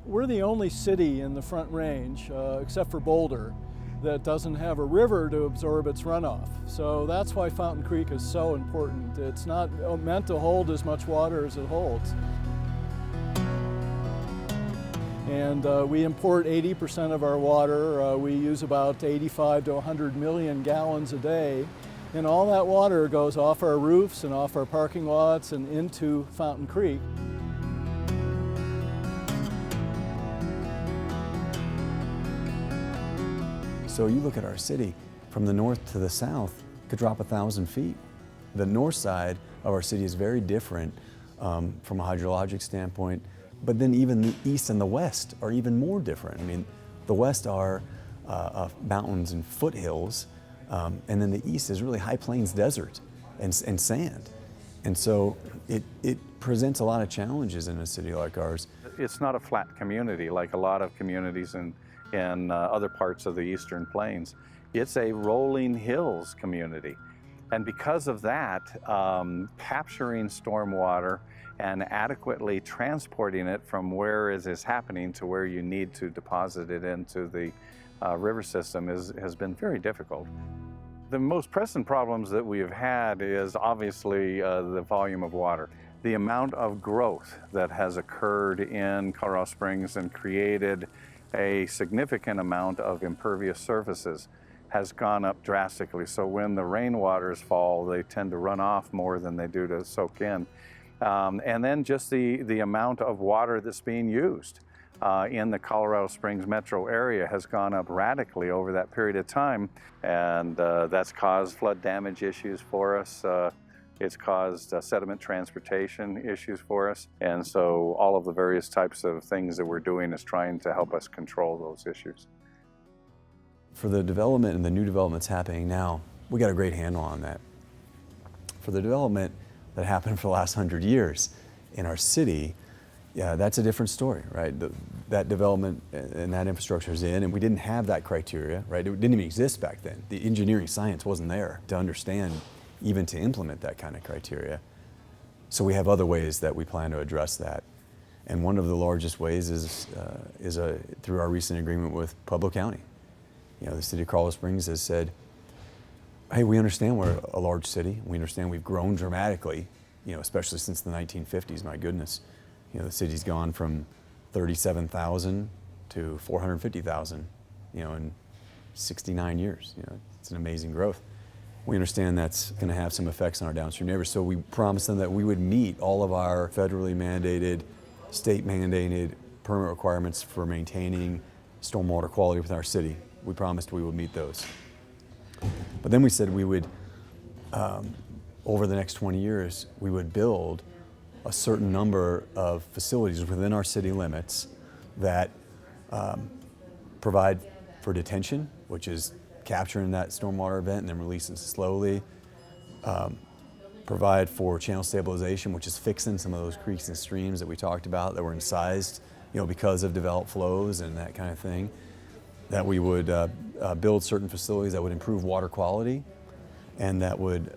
We're the only city in the Front Range, except for Boulder, that doesn't have a river to absorb its runoff. So that's why Fountain Creek is so important. It's not meant to hold as much water as it holds. And we import 80% of our water. We use about 85 to 100 million gallons a day. And all that water goes off our roofs and off our parking lots and into Fountain Creek. So you look at our city, from the north to the south, could drop 1,000 feet. The north side of our city is very different from a hydrologic standpoint, but then even the east and the west are even more different. I mean, the west are mountains and foothills, and then the east is really high plains desert and sand. And so it presents a lot of challenges in a city like ours. It's not a flat community like a lot of communities in other parts of the Eastern Plains. It's a rolling hills community. And because of that, capturing stormwater and adequately transporting it from where it is happening to where you need to deposit it into the river system has been very difficult. The most pressing problems that we have had is obviously the volume of water. The amount of growth that has occurred in Colorado Springs and created a significant amount of impervious surfaces has gone up drastically. So when the rainwaters fall, they tend to run off more than they do to soak in. And then just the amount of water that's being used in the Colorado Springs metro area has gone up radically over that period of time. And that's caused flood damage issues for us. It's caused sediment transportation issues for us. And so all of the various types of things that we're doing is trying to help us control those issues. For the development and the new developments happening now, we got a great handle on that. For the development that happened for the last 100 years in our city, yeah, that's a different story, right? That development and that infrastructure is in, and we didn't have that criteria, right? It didn't even exist back then. The engineering science wasn't there to understand, even to implement that kind of criteria. So we have other ways that we plan to address that. And one of the largest ways is through our recent agreement with Pueblo County. You know, the city of Colorado Springs has said, hey, we understand we're a large city. We understand we've grown dramatically, you know, especially since the 1950s, my goodness. You know, the city's gone from 37,000 to 450,000, you know, in 69 years. You know, it's an amazing growth. We understand that's going to have some effects on our downstream neighbors, so we promised them that we would meet all of our federally mandated, state mandated permit requirements for maintaining stormwater quality within our city. We promised we would meet those. But then we said we would, over the next 20 years, we would build a certain number of facilities within our city limits that provide for detention, which is capturing that stormwater event and then releasing it slowly. Provide for channel stabilization, which is fixing some of those creeks and streams that we talked about that were incised, you know, because of developed flows and that kind of thing. That we would build certain facilities that would improve water quality and that would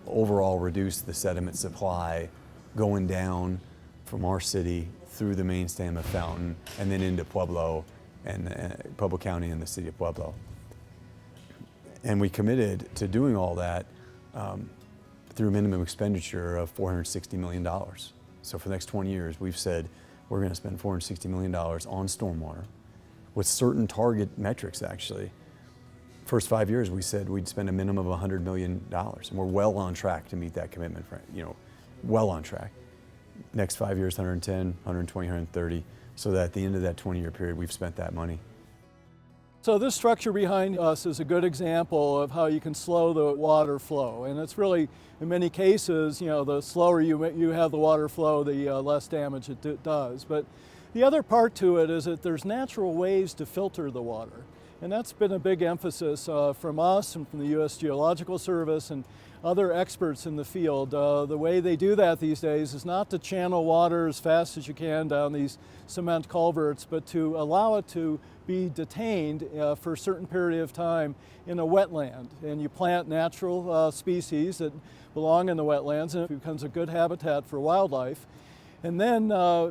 overall reduce the sediment supply going down from our city through the main stem of Fountain and then into Pueblo and Pueblo County and the city of Pueblo. And we committed to doing all that through a minimum expenditure of $460 million. So for the next 20 years, we've said we're going to spend $460 million on stormwater with certain target metrics, actually. First 5 years, we said we'd spend a minimum of $100 million, and we're well on track to meet that commitment, you know, well on track. Next 5 years, 110, 120, 130, so that at the end of that 20-year period, we've spent that money. So this structure behind us is a good example of how you can slow the water flow. And it's really, in many cases, you know, the slower you have the water flow, the less damage it does. But the other part to it is that there's natural ways to filter the water. And that's been a big emphasis from us and from the U.S. Geological Service and other experts in the field. The way they do that these days is not to channel water as fast as you can down these cement culverts, but to allow it to be detained for a certain period of time in a wetland. And you plant natural species that belong in the wetlands, and it becomes a good habitat for wildlife. And then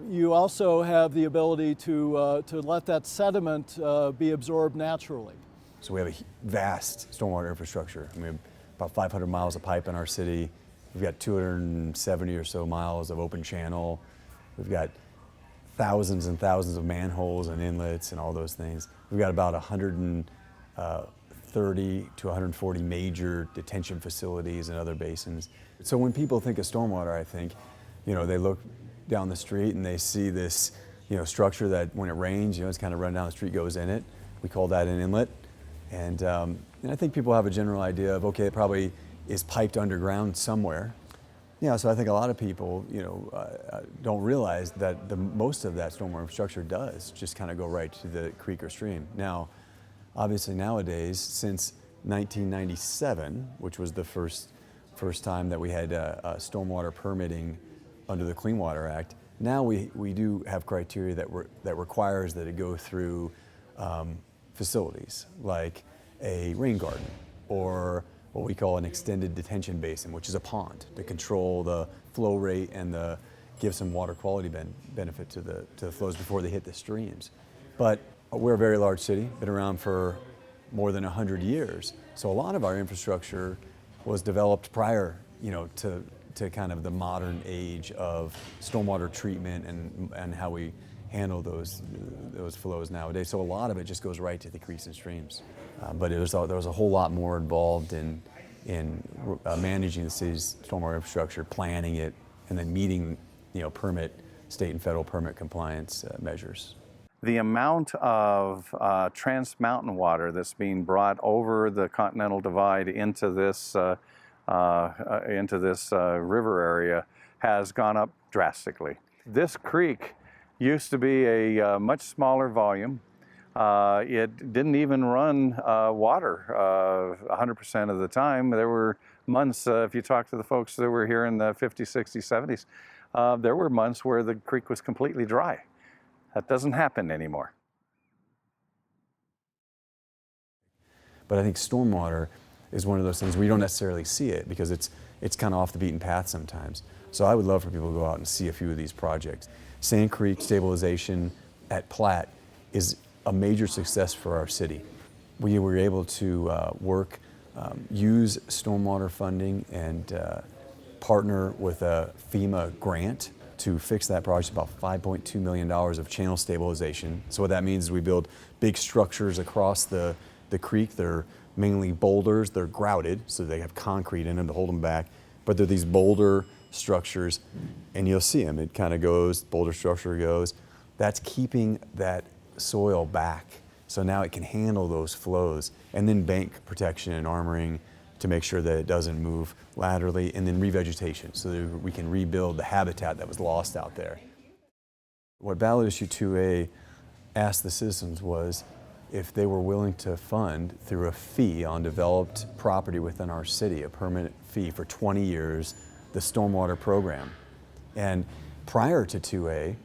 you also have the ability to let that sediment be absorbed naturally. So we have a vast stormwater infrastructure. I mean, about 500 miles of pipe in our city. We've got 270 or so miles of open channel. We've got thousands and thousands of manholes and inlets and all those things. We've got about 130 to 140 major detention facilities and other basins. So when people think of stormwater, I think, they look down the street and they see this, structure that when it rains, it's kind of run down the street, goes in it. We call that an inlet. And I think people have a general idea of, okay, it probably is piped underground somewhere. So I think a lot of people, don't realize that most of that stormwater infrastructure does just kind of go right to the creek or stream. Now, obviously nowadays, since 1997, which was the first time that we had stormwater permitting under the Clean Water Act, now we do have criteria that requires that it go through facilities like a rain garden or what we call an extended detention basin, which is a pond to control the flow rate and give some water quality benefit to the flows before they hit the streams. But we're a very large city, been around for more than 100 years. So a lot of our infrastructure was developed prior, to kind of the modern age of stormwater treatment and how we handle those flows nowadays. So a lot of it just goes right to the creeks and streams. But there was a whole lot more involved in managing the city's stormwater infrastructure, planning it, and then meeting, state and federal permit compliance measures. The amount of trans-mountain water that's being brought over the Continental Divide into this river area has gone up drastically. This creek used to be a much smaller volume. It didn't even run water 100% of the time. There were months, if you talk to the folks that were here in the 50s, 60s, 70s, there were months where the creek was completely dry. That doesn't happen anymore. But I think stormwater is one of those things where you don't necessarily see it because it's kind of off the beaten path sometimes. So I would love for people to go out and see a few of these projects. Sand Creek stabilization at Platte is a major success for our city. We were able to use stormwater funding and partner with a FEMA grant to fix that project, about $5.2 million of channel stabilization. So what that means is we build big structures across the creek. They're mainly boulders. They're grouted, so they have concrete in them to hold them back. But they're these boulder structures, and you'll see them. It kind of goes, boulder structure goes. That's keeping that soil back. So now it can handle those flows. And then bank protection and armoring to make sure that it doesn't move laterally, and then revegetation so that we can rebuild the habitat that was lost out there. What ballot issue 2A asked the citizens was if they were willing to fund through a fee on developed property within our city, a permanent fee for 20 years, the stormwater program. And prior to 2A,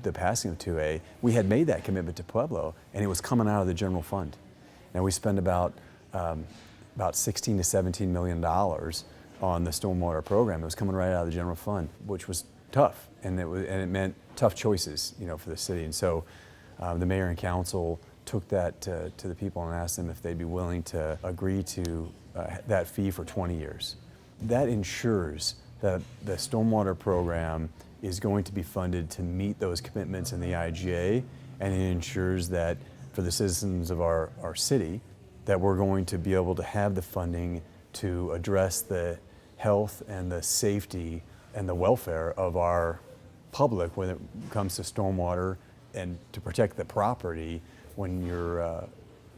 the passing of 2A, we had made that commitment to Pueblo, and it was coming out of the general fund. Now we spend about 16 to 17 million dollars on the stormwater program. It was coming right out of the general fund, which was tough, and it meant tough choices, for the city. And so the mayor and council took that to the people and asked them if they'd be willing to agree to that fee for 20 years. That ensures that the stormwater program is going to be funded to meet those commitments in the IGA, and it ensures that for the citizens of our city, that we're going to be able to have the funding to address the health and the safety and the welfare of our public when it comes to stormwater, and to protect the property when you're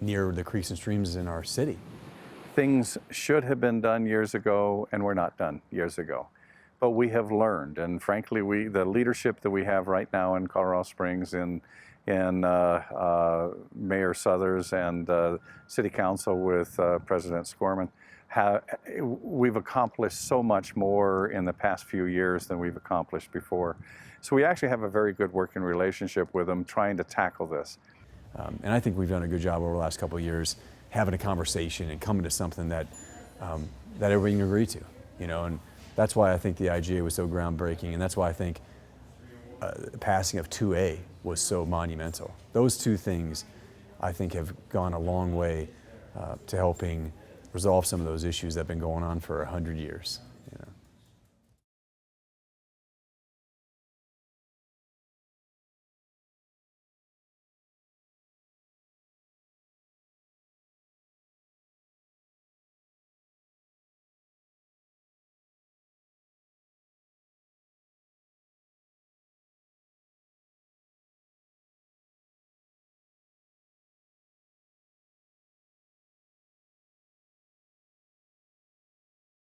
near the creeks and streams in our city. Things should have been done years ago and were not done years ago. But we have learned, and frankly, the leadership that we have right now in Colorado Springs in Mayor Suthers and City Council with President Scorman, we've accomplished so much more in the past few years than we've accomplished before. So we actually have a very good working relationship with them trying to tackle this. And I think we've done a good job over the last couple of years having a conversation and coming to something that everybody can agree to, and that's why I think the IGA was so groundbreaking, and that's why I think passing of 2A was so monumental. Those two things, I think, have gone a long way to helping resolve some of those issues that have been going on for 100 years.